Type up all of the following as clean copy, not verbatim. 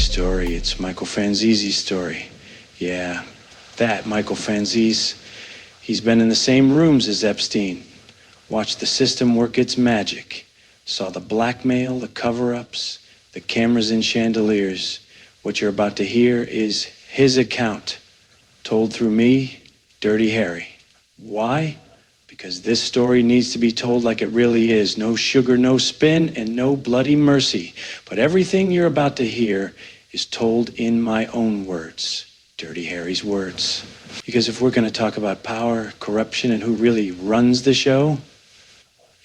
story. It's Michael Franzese's story. Yeah, that Michael Franzese. He's been in the same rooms as Epstein. Watched the system work its magic. Saw the blackmail, the cover-ups, the cameras in chandeliers. What you're about to hear is his account, told through me, Dirty Harry. Why? Because this story needs to be told like it really is. No sugar, no spin, and no bloody mercy. But everything you're about to hear is told in my own words, Dirty Harry's words. Because if we're going to talk about power, corruption, and who really runs the show,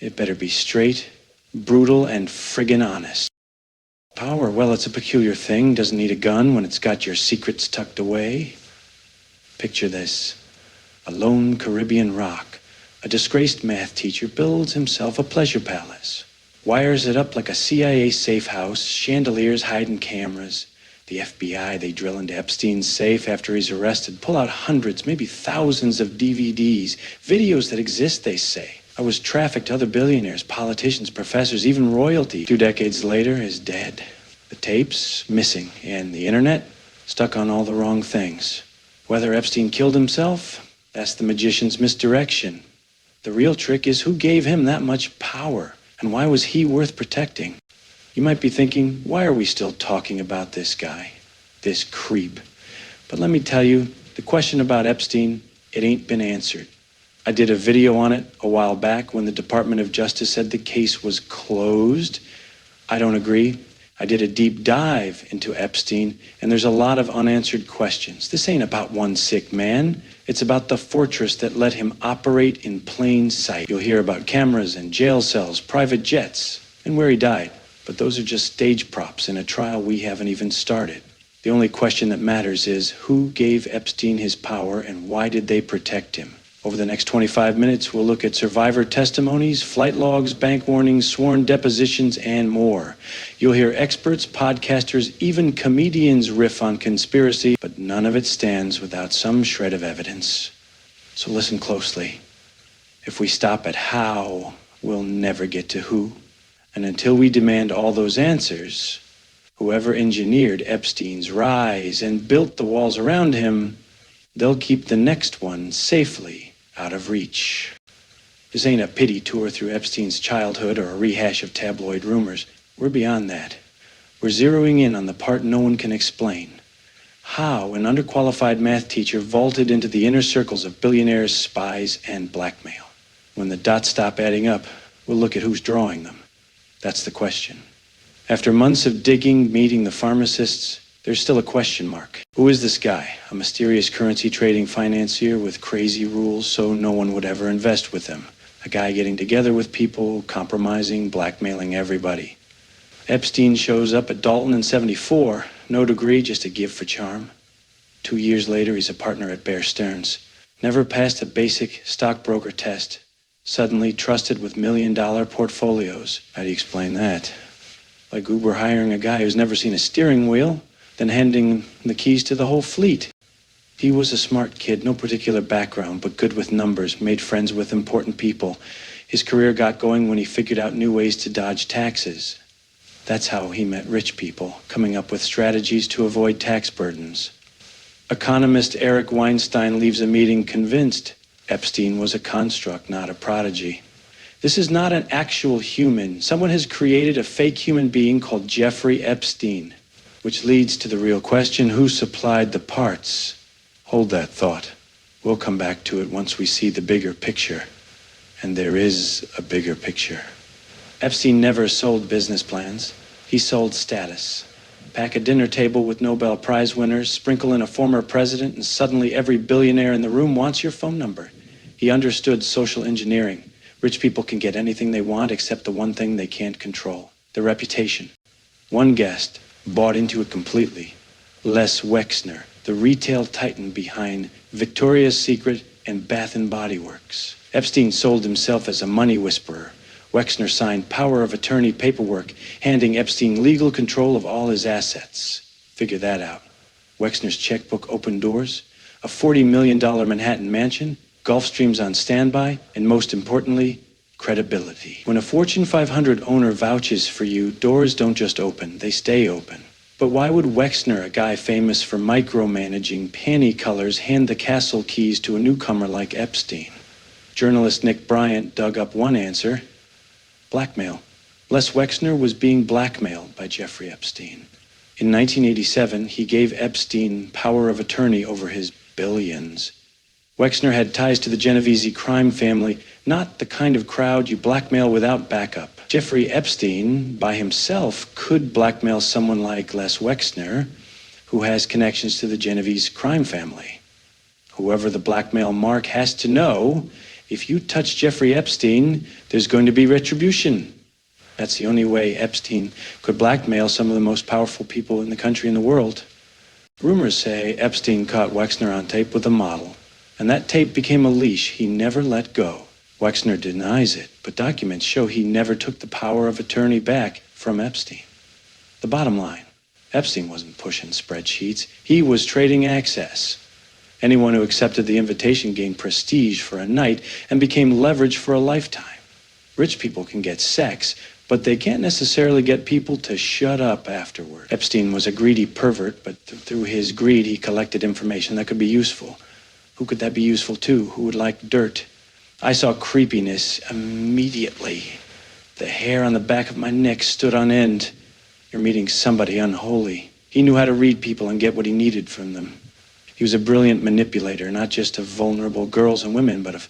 it better be straight, brutal, and friggin' honest. Power, well, it's a peculiar thing. Doesn't need a gun when it's got your secrets tucked away. Picture this. A lone Caribbean rock. A disgraced math teacher builds himself a pleasure palace. Wires it up like a CIA safe house, chandeliers hiding cameras. The FBI, they drill into Epstein's safe after he's arrested, pull out hundreds, maybe thousands of DVDs, videos that exist, they say. I was trafficked to other billionaires, politicians, professors, even royalty. 2 decades later is dead. The tapes, missing, and the internet, stuck on all the wrong things. Whether Epstein killed himself, that's the magician's misdirection. The real trick is who gave him that much power, and why was he worth protecting? You might be thinking, why are we still talking about this guy, this creep? But let me tell you, the question about Epstein, it ain't been answered. I did a video on it a while back when the Department of Justice said the case was closed. I don't agree. I did a deep dive into Epstein, and there's a lot of unanswered questions. This ain't about one sick man. It's about the fortress that let him operate in plain sight. You'll hear about cameras and jail cells, private jets, and where he died. But those are just stage props in a trial we haven't even started. The only question that matters is who gave Epstein his power and why did they protect him? Over the next 25 minutes, we'll look at survivor testimonies, flight logs, bank warnings, sworn depositions, and more. You'll hear experts, podcasters, even comedians riff on conspiracy, but none of it stands without some shred of evidence. So listen closely. If we stop at how, we'll never get to who. And until we demand all those answers, whoever engineered Epstein's rise and built the walls around him, they'll keep the next one safely out of reach. This ain't a pity tour through Epstein's childhood or a rehash of tabloid rumors. We're beyond that. We're zeroing in on the part no one can explain. How an underqualified math teacher vaulted into the inner circles of billionaires, spies, and blackmail. When the dots stop adding up, we'll look at who's drawing them. That's the question. After months of digging, meeting the pharmacists, there's still a question mark. Who is this guy? A mysterious currency trading financier with crazy rules so no one would ever invest with him. A guy getting together with people, compromising, blackmailing everybody. Epstein shows up at Dalton in '74. No degree, just a gift for charm. 2 years later, he's a partner at Bear Stearns. Never passed a basic stockbroker test. Suddenly trusted with $1 million portfolios. How do you explain that? Like Uber hiring a guy who's never seen a steering wheel, then handing the keys to the whole fleet. He was a smart kid, no particular background, but good with numbers, made friends with important people. His career got going when he figured out new ways to dodge taxes. That's how he met rich people, coming up with strategies to avoid tax burdens. Economist Eric Weinstein leaves a meeting convinced Epstein was a construct, not a prodigy. This is not an actual human. Someone has created a fake human being called Jeffrey Epstein. Which leads to the real question, who supplied the parts? Hold that thought. We'll come back to it once we see the bigger picture. And there is a bigger picture. Epstein never sold business plans. He sold status. Pack a dinner table with Nobel Prize winners, sprinkle in a former president, and suddenly every billionaire in the room wants your phone number. He understood social engineering. Rich people can get anything they want except the one thing they can't control, their reputation. One guest bought into it completely. Les Wexner, the retail titan behind Victoria's Secret and Bath and Body Works. Epstein sold himself as a money whisperer. Wexner signed power of attorney paperwork, handing Epstein legal control of all his assets. Figure that out. Wexner's checkbook opened doors, a $40 million Manhattan mansion, Gulfstreams on standby, and most importantly, credibility. When a Fortune 500 owner vouches for you, doors don't just open, they stay open. But why would Wexner, a guy famous for micromanaging panty colors, hand the castle keys to a newcomer like Epstein? Journalist Nick Bryant dug up one answer: blackmail. Les Wexner was being blackmailed by Jeffrey Epstein. In 1987, he gave Epstein power of attorney over his billions. Wexner had ties to the Genovese crime family, not the kind of crowd you blackmail without backup. Jeffrey Epstein, by himself, could blackmail someone like Les Wexner, who has connections to the Genovese crime family. Whoever the blackmail mark has to know, if you touch Jeffrey Epstein, there's going to be retribution. That's the only way Epstein could blackmail some of the most powerful people in the country and the world. Rumors say Epstein caught Wexner on tape with a model, and that tape became a leash he never let go. Wexner denies it, but documents show he never took the power of attorney back from Epstein. The bottom line, Epstein wasn't pushing spreadsheets. He was trading access. Anyone who accepted the invitation gained prestige for a night and became leverage for a lifetime. Rich people can get sex, but they can't necessarily get people to shut up afterward. Epstein was a greedy pervert, but through his greed, he collected information that could be useful. Who could that be useful to? Who would like dirt? I saw creepiness immediately. The hair on the back of my neck stood on end. You're meeting somebody unholy. He knew how to read people and get what he needed from them. He was a brilliant manipulator, not just of vulnerable girls and women, but of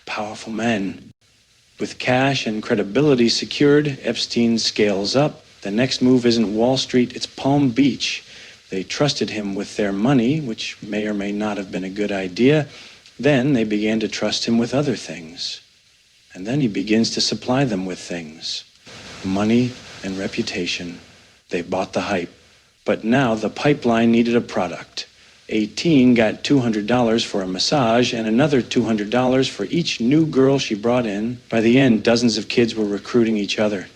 powerful men. With cash and credibility secured, Epstein scales up. The next move isn't Wall Street, it's Palm Beach. They trusted him with their money, which may or may not have been a good idea. Then they began to trust him with other things. And then he begins to supply them with things. Money and reputation. They bought the hype. But now the pipeline needed a product. 18 got $200 for a massage and another $200 for each new girl she brought in. By the end, dozens of kids were recruiting each other.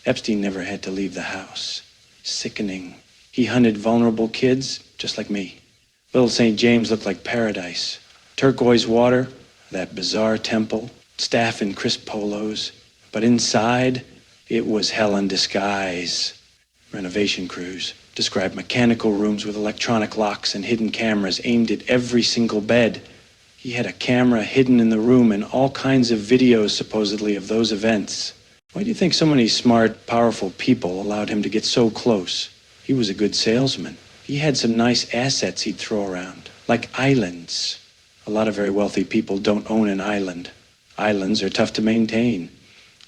Epstein never had to leave the house. Sickening. He hunted vulnerable kids, just like me. Little St. James looked like paradise. Turquoise water, that bizarre temple, staff in crisp polos. But inside, it was hell in disguise. Renovation crews described mechanical rooms with electronic locks and hidden cameras aimed at every single bed. He had a camera hidden in the room and all kinds of videos, supposedly, of those events. Why do you think so many smart, powerful people allowed him to get so close? He was a good salesman. He had some nice assets he'd throw around, like islands. A lot of very wealthy people don't own an island. Islands are tough to maintain.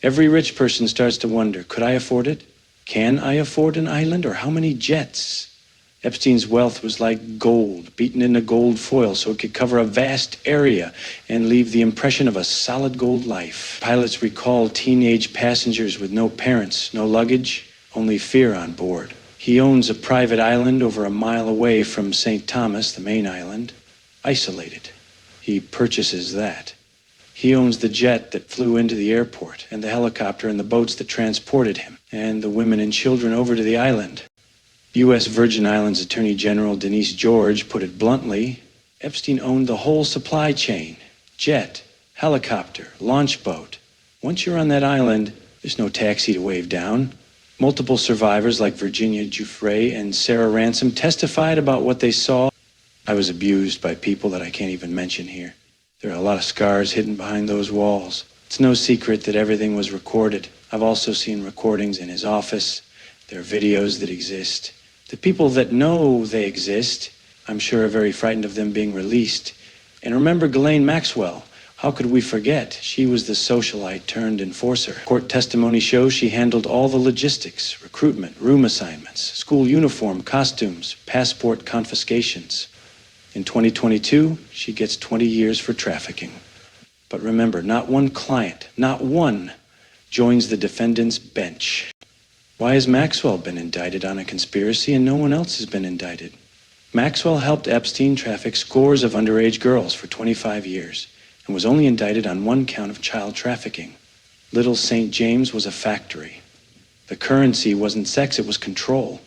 Every rich person starts to wonder, could I afford it? Can I afford an island, or how many jets? Epstein's wealth was like gold, beaten into gold foil so it could cover a vast area and leave the impression of a solid gold life. Pilots recall teenage passengers with no parents, no luggage, only fear on board. He owns a private island over a mile away from St. Thomas, the main island, isolated. He purchases that. He owns the jet that flew into the airport, and the helicopter and the boats that transported him, and the women and children over to the island. U.S. Virgin Islands Attorney General Denise George put it bluntly, Epstein owned the whole supply chain. Jet, helicopter, launch boat. Once you're on that island, there's no taxi to wave down. Multiple survivors like Virginia Giuffre and Sarah Ransom testified about what they saw. I was abused by people that I can't even mention here. There are a lot of scars hidden behind those walls. It's no secret that everything was recorded. I've also seen recordings in his office. There are videos that exist. The people that know they exist, I'm sure, are very frightened of them being released. And remember Ghislaine Maxwell. How could we forget? She was the socialite turned enforcer. Court testimony shows she handled all the logistics, recruitment, room assignments, school uniform, costumes, passport confiscations. In 2022, she gets 20 years for trafficking. But remember, not one client, not one, joins the defendant's bench. Why has Maxwell been indicted on a conspiracy and no one else has been indicted? Maxwell helped Epstein traffic scores of underage girls for 25 years and was only indicted on one count of child trafficking. Little St. James was a factory. The currency wasn't sex, it was control.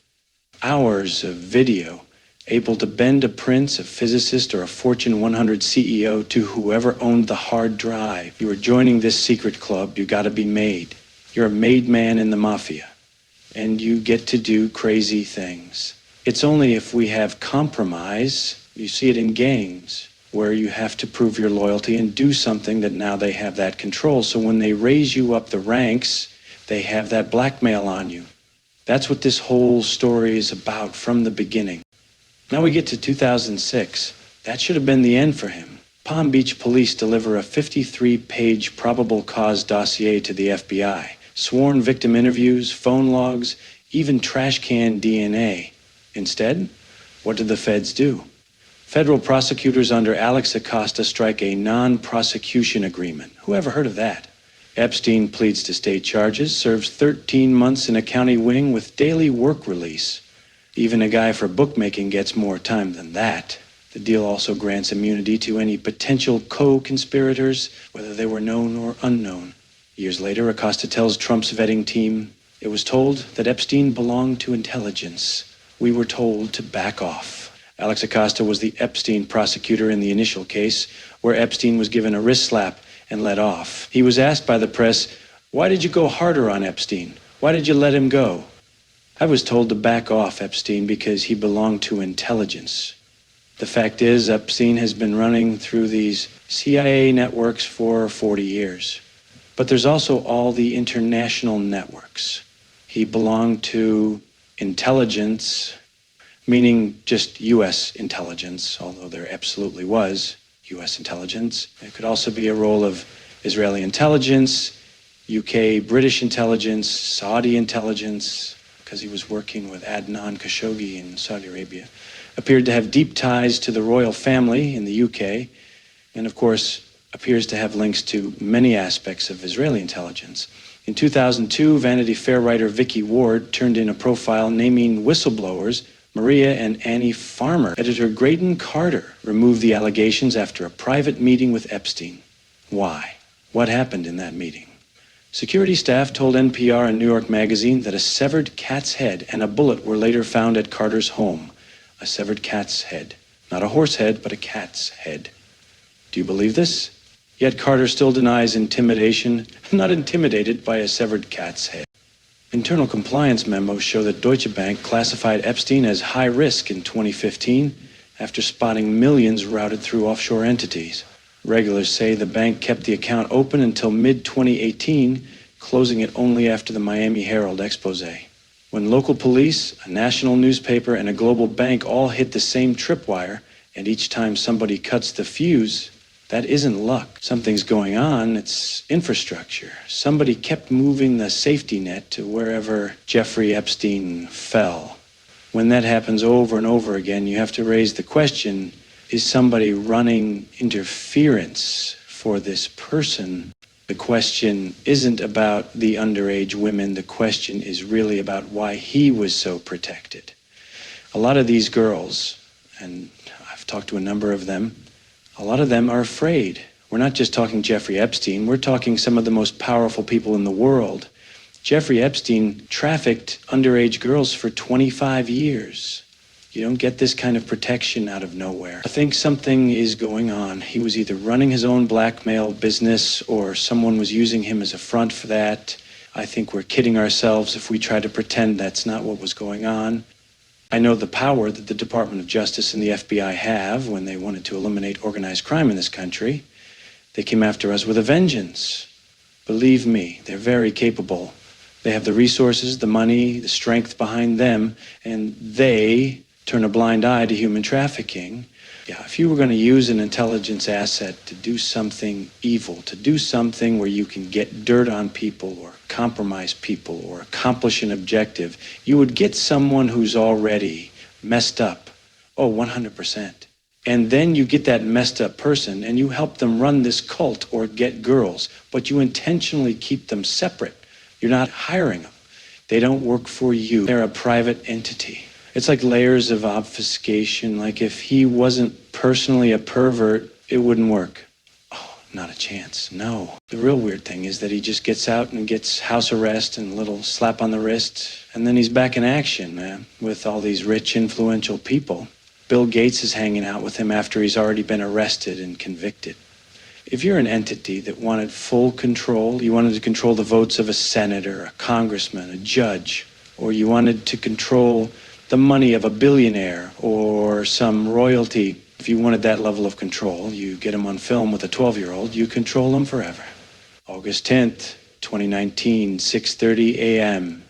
Hours of video, able to bend a prince, a physicist, or a Fortune 100 CEO to whoever owned the hard drive. You are joining this secret club, you gotta be made. You're a made man in the mafia. and you get to do crazy things. It's only if we have compromise, you see it in gangs, where you have to prove your loyalty and do something that now they have that control. So when they raise you up the ranks, they have that blackmail on you. That's what this whole story is about from the beginning. Now we get to 2006. That should have been the end for him. Palm Beach police deliver a 53-page probable cause dossier to the FBI. Sworn victim interviews, phone logs, even trash can DNA. Instead, what did the feds do? Federal prosecutors under Alex Acosta strike a non-prosecution agreement. Who ever heard of that? Epstein pleads to state charges, serves 13 months in a county wing with daily work release. Even a guy for bookmaking gets more time than that. The deal also grants immunity to any potential co-conspirators, whether they were known or unknown. Years later, Acosta tells Trump's vetting team, "It was told that Epstein belonged to intelligence. We were told to back off." Alex Acosta was the Epstein prosecutor in the initial case, where Epstein was given a wrist slap and let off. He was asked by the press, "Why did you go harder on Epstein? Why did you let him go?" "I was told to back off Epstein because he belonged to intelligence." The fact is, Epstein has been running through these CIA networks for 40 years. But there's also all the international networks. He belonged to intelligence, meaning just U.S. intelligence, although there absolutely was U.S. intelligence. It could also be a role of Israeli intelligence, UK British intelligence, Saudi intelligence, because he was working with Adnan Khashoggi in Saudi Arabia. Appeared to have deep ties to the royal family in the UK, and of course appears to have links to many aspects of Israeli intelligence. In 2002, Vanity Fair writer Vicky Ward turned in a profile naming whistleblowers Maria and Annie Farmer. Editor Graydon Carter removed the allegations after a private meeting with Epstein. Why? What happened in that meeting? Security staff told NPR and New York Magazine that a severed cat's head and a bullet were later found at Carter's home. A severed cat's head. Not a horse head, but a cat's head. Do you believe this? Yet Carter still denies intimidation, not intimidated by a severed cat's head. Internal compliance memos show that Deutsche Bank classified Epstein as high risk in 2015 after spotting millions routed through offshore entities. Regulars say the bank kept the account open until mid-2018, closing it only after the Miami Herald expose. When local police, a national newspaper, and a global bank all hit the same tripwire, and each time somebody cuts the fuse, that isn't luck. Something's going on. It's infrastructure. Somebody kept moving the safety net to wherever Jeffrey Epstein fell. When that happens over and over again, you have to raise the question, is somebody running interference for this person? The question isn't about the underage women. The question is really about why he was so protected. A lot of these girls, and I've talked to a number of them, a lot of them are afraid. We're not just talking Jeffrey Epstein. We're talking some of the most powerful people in the world. Jeffrey Epstein trafficked underage girls for 25 years. You don't get this kind of protection out of nowhere. I think something is going on. He was either running his own blackmail business or someone was using him as a front for that. I think we're kidding ourselves if we try to pretend that's not what was going on. I know the power that the Department of Justice and the FBI have when they wanted to eliminate organized crime in this country. They came after us with a vengeance. Believe me, they're very capable. They have the resources, the money, the strength behind them, and they turn a blind eye to human trafficking. Yeah, if you were going to use an intelligence asset to do something evil, to do something where you can get dirt on people or compromise people or accomplish an objective, you would get someone who's already messed up. Oh, 100%. And then you get that messed up person and you help them run this cult or get girls, but you intentionally keep them separate. You're not hiring them. They don't work for you. They're a private entity. It's like layers of obfuscation. Like if he wasn't personally a pervert, it wouldn't work. Oh, not a chance. No. The real weird thing is that he just gets out and gets house arrest and a little slap on the wrist, and then he's back in action, man, with all these rich, influential people. Bill Gates is hanging out with him after he's already been arrested and convicted. If you're an entity that wanted full control, you wanted to control the votes of a senator, a congressman, a judge, or you wanted to control the money of a billionaire or some royalty. If you wanted that level of control, you get them on film with a 12-year-old, you control them forever. August 10th, 2019, 6:30 a.m.,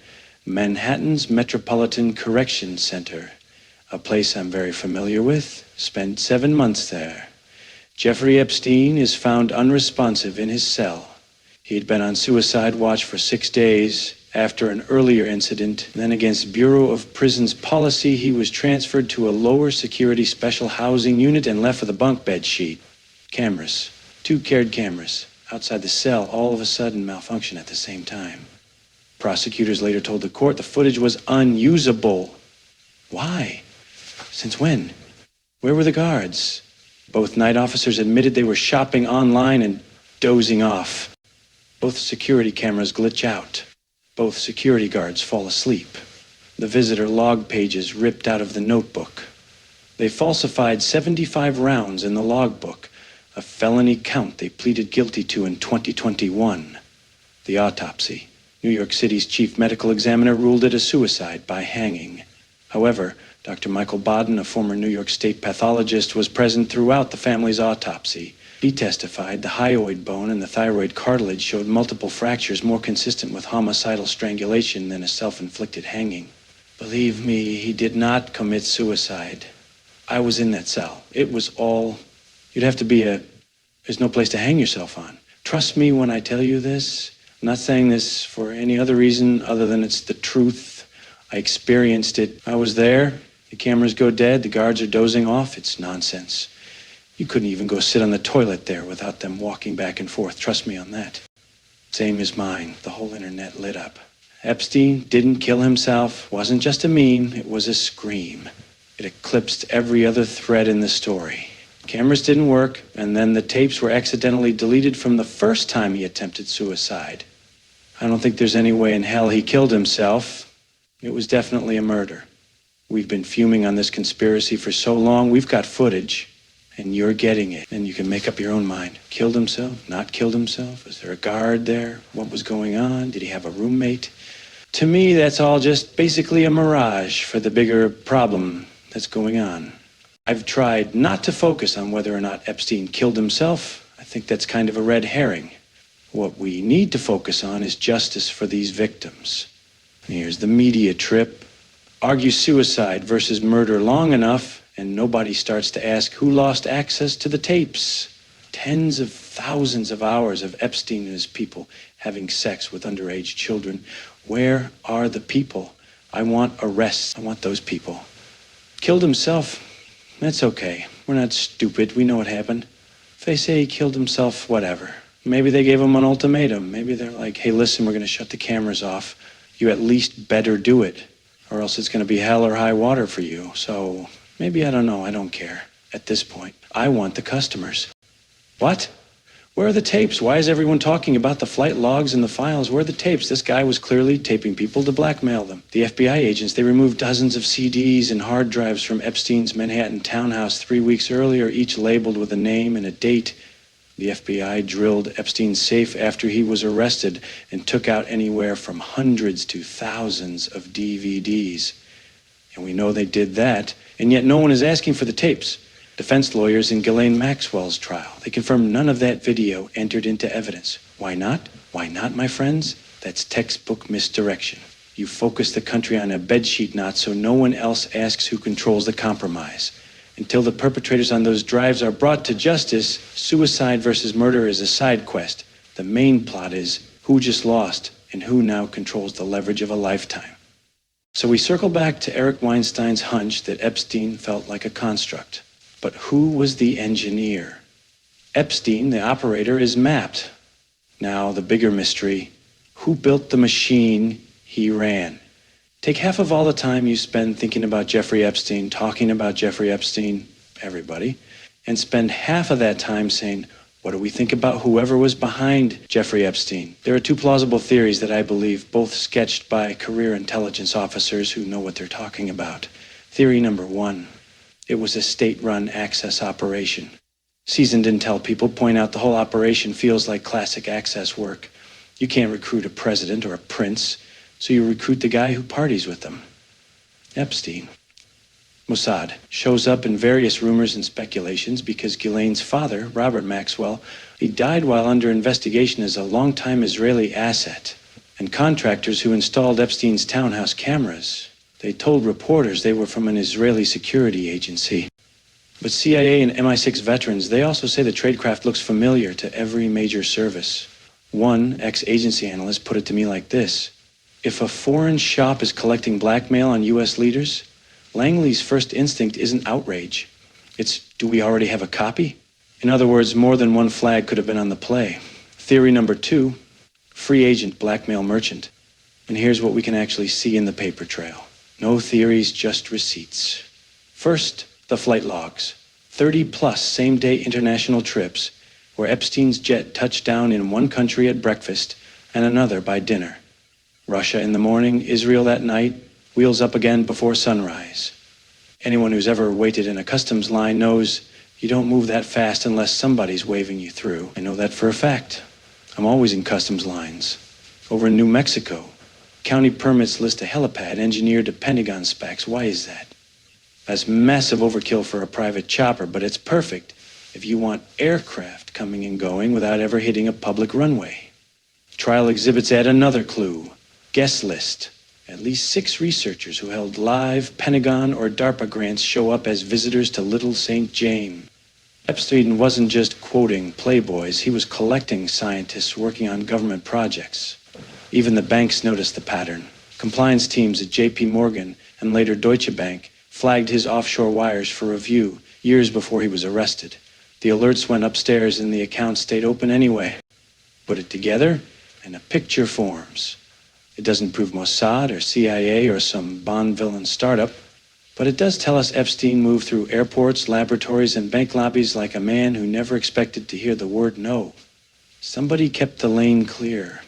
Manhattan's Metropolitan Correction Center, a place I'm very familiar with, spent 7 months there. Jeffrey Epstein is found unresponsive in his cell. He'd been on suicide watch for 6 days after an earlier incident. Then, against Bureau of Prisons policy, he was transferred to a lower security special housing unit and left with a bunk bed sheet. Cameras, 2 CARD cameras, outside the cell all of a sudden malfunction at the same time. Prosecutors later told the court the footage was unusable. Why? Since when? Where were the guards? Both night officers admitted they were shopping online and dozing off. Both security cameras glitch out. Both security guards fall asleep. The visitor log pages ripped out of the notebook. They falsified 75 rounds in the logbook, a felony count they pleaded guilty to in 2021. The autopsy. New York City's chief medical examiner ruled it a suicide by hanging. However, Dr. Michael Baden, a former New York State pathologist, was present throughout the family's autopsy. He testified the hyoid bone and the thyroid cartilage showed multiple fractures more consistent with homicidal strangulation than a self-inflicted hanging. Believe me, he did not commit suicide. I was in that cell. It was all... You'd have to be there's no place to hang yourself on. Trust me when I tell you this. I'm not saying this for any other reason other than it's the truth. I experienced it. I was there. The cameras go dead. The guards are dozing off. It's nonsense. You couldn't even go sit on the toilet there without them walking back and forth. Trust me on that. Same as mine. The whole internet lit up. Epstein didn't kill himself. Wasn't just a meme. It was a scream. It eclipsed every other thread in the story. Cameras didn't work, and then the tapes were accidentally deleted from the first time he attempted suicide. I don't think there's any way in hell he killed himself. It was definitely a murder. We've been fuming on this conspiracy for so long. We've got footage. And you're getting it, and you can make up your own mind. Killed himself? Not killed himself? Was there a guard there? What was going on? Did he have a roommate? To me, that's all just basically a mirage for the bigger problem that's going on. I've tried not to focus on whether or not Epstein killed himself. I think that's kind of a red herring. What we need to focus on is justice for these victims. Here's the media trip. Argue suicide versus murder long enough, and nobody starts to ask who lost access to the tapes. Tens of thousands of hours of Epstein and his people having sex with underage children. Where are the people? I want arrests. I want those people. Killed himself? That's okay. We're not stupid. We know what happened. If they say he killed himself, whatever. Maybe they gave him an ultimatum. Maybe they're like, hey, listen, we're going to shut the cameras off. You at least better do it, or else it's going to be hell or high water for you. So... maybe, I don't know, I don't care. At this point, I want the customers. What? Where are the tapes? Why is everyone talking about the flight logs and the files? Where are the tapes? This guy was clearly taping people to blackmail them. The FBI agents, they removed dozens of CDs and hard drives from Epstein's Manhattan townhouse 3 weeks earlier, each labeled with a name and a date. The FBI drilled Epstein's safe after he was arrested and took out anywhere from hundreds to thousands of DVDs. And we know they did that, and yet no one is asking for the tapes. Defense lawyers in Ghislaine Maxwell's trial, they confirmed none of that video entered into evidence. Why not? Why not, my friends? That's textbook misdirection. You focus the country on a bedsheet knot so no one else asks who controls the compromise. Until the perpetrators on those drives are brought to justice, suicide versus murder is a side quest. The main plot is who just lost and who now controls the leverage of a lifetime. So we circle back to Eric Weinstein's hunch that Epstein felt like a construct. But who was the engineer? Epstein, the operator, is mapped. Now, the bigger mystery, who built the machine he ran? Take half of all the time you spend thinking about Jeffrey Epstein, talking about Jeffrey Epstein, everybody, and spend half of that time saying, what do we think about whoever was behind Jeffrey Epstein? There are two plausible theories that I believe, both sketched by career intelligence officers who know what they're talking about. Theory number one, it was a state-run access operation. Seasoned intel people point out the whole operation feels like classic access work. You can't recruit a president or a prince. So you recruit the guy who parties with them. Epstein. Mossad shows up in various rumors and speculations because Ghislaine's father, Robert Maxwell, he died while under investigation as a longtime Israeli asset. And contractors who installed Epstein's townhouse cameras, they told reporters they were from an Israeli security agency. But CIA and MI6 veterans, they also say the tradecraft looks familiar to every major service. One ex-agency analyst put it to me like this: if a foreign shop is collecting blackmail on U.S. leaders, Langley's first instinct isn't outrage. It's, do we already have a copy? In other words, more than one flag could have been on the play. Theory number 2, free agent, blackmail merchant. And here's what we can actually see in the paper trail. No theories, just receipts. First, the flight logs. 30-plus same-day international trips where Epstein's jet touched down in one country at breakfast and another by dinner. Russia in the morning, Israel at night, wheels up again before sunrise. Anyone who's ever waited in a customs line knows you don't move that fast unless somebody's waving you through. I know that for a fact. I'm always in customs lines. Over in New Mexico, county permits list a helipad engineered to Pentagon specs. Why is that? That's massive overkill for a private chopper, but it's perfect if you want aircraft coming and going without ever hitting a public runway. Trial exhibits add another clue. Guest list. At least 6 researchers who held live Pentagon or DARPA grants show up as visitors to Little St. James. Epstein wasn't just quoting playboys, he was collecting scientists working on government projects. Even the banks noticed the pattern. Compliance teams at JP Morgan and later Deutsche Bank flagged his offshore wires for review years before he was arrested. The alerts went upstairs and the account stayed open anyway. Put it together and a picture forms. It doesn't prove Mossad or CIA or some Bond villain startup, but it does tell us Epstein moved through airports, laboratories, and bank lobbies like a man who never expected to hear the word no. Somebody kept the lane clear.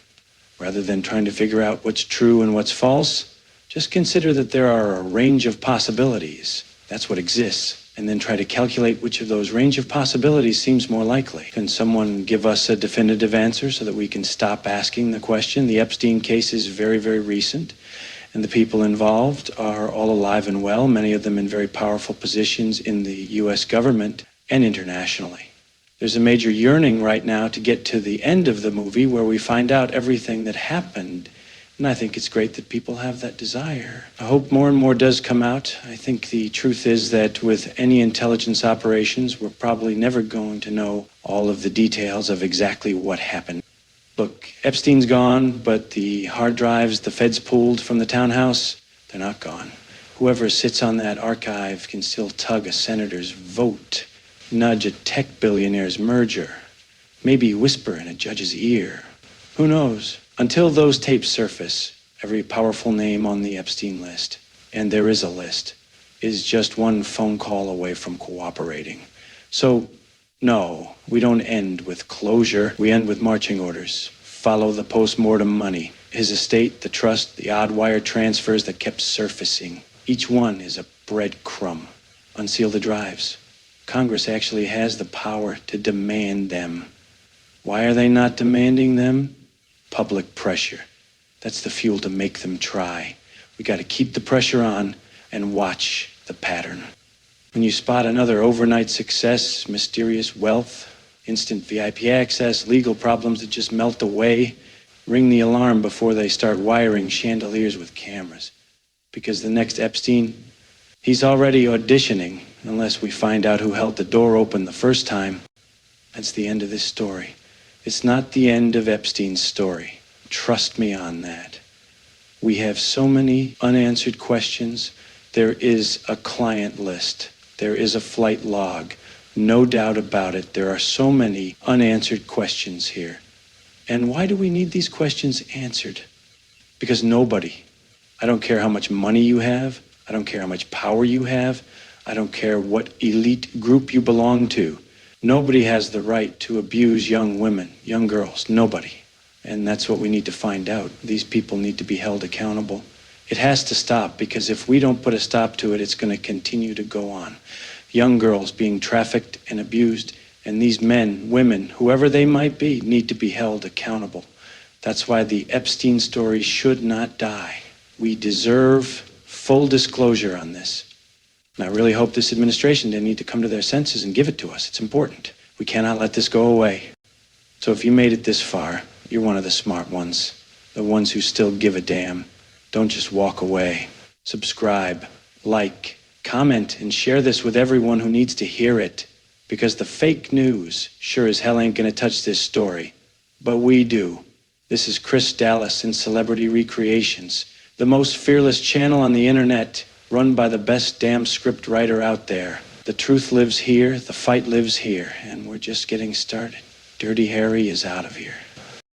Rather than trying to figure out what's true and what's false, just consider that there are a range of possibilities. That's what exists. And then try to calculate which of those range of possibilities seems more likely. Can someone give us a definitive answer so that we can stop asking the question? The Epstein case is very, very recent, and the people involved are all alive and well, many of them in very powerful positions in the U.S. government and internationally. There's a major yearning right now to get to the end of the movie where we find out everything that happened. And I think it's great that people have that desire. I hope more and more does come out. I think the truth is that with any intelligence operations, we're probably never going to know all of the details of exactly what happened. Look, Epstein's gone, but the hard drives the feds pulled from the townhouse, they're not gone. Whoever sits on that archive can still tug a senator's vote, nudge a tech billionaire's merger, maybe whisper in a judge's ear. Who knows? Until those tapes surface, every powerful name on the Epstein list, and there is a list, is just one phone call away from cooperating. So, no, we don't end with closure. We end with marching orders. Follow the post-mortem money. His estate, the trust, the odd wire transfers that kept surfacing. Each one is a breadcrumb. Unseal the drives. Congress actually has the power to demand them. Why are they not demanding them? Public pressure. That's the fuel to make them try. We got to keep the pressure on and watch the pattern. When you spot another overnight success, mysterious wealth, instant VIP access, legal problems that just melt away, ring the alarm before they start wiring chandeliers with cameras. Because the next Epstein, he's already auditioning unless we find out who held the door open the first time. That's the end of this story. It's not the end of Epstein's story. Trust me on that. We have so many unanswered questions. There is a client list. There is a flight log. No doubt about it. There are so many unanswered questions here. And why do we need these questions answered? Because nobody, I don't care how much money you have. I don't care how much power you have. I don't care what elite group you belong to. Nobody has the right to abuse young women, young girls, nobody. And that's what we need to find out. These people need to be held accountable. It has to stop, because if we don't put a stop to it, it's going to continue to go on. Young girls being trafficked and abused, and these men, women, whoever they might be, need to be held accountable. That's why the Epstein story should not die. We deserve full disclosure on this. And I really hope this administration didn't need to come to their senses and give it to us. It's important. We cannot let this go away. So if you made it this far, you're one of the smart ones. The ones who still give a damn. Don't just walk away. Subscribe, like, comment, and share this with everyone who needs to hear it. Because the fake news sure as hell ain't gonna touch this story. But we do. This is Chris Dallas in Celebrity Recreations, the most fearless channel on the internet, run by the best damn script writer out there. The truth lives here, the fight lives here, and we're just getting started. Dirty Harry is out of here.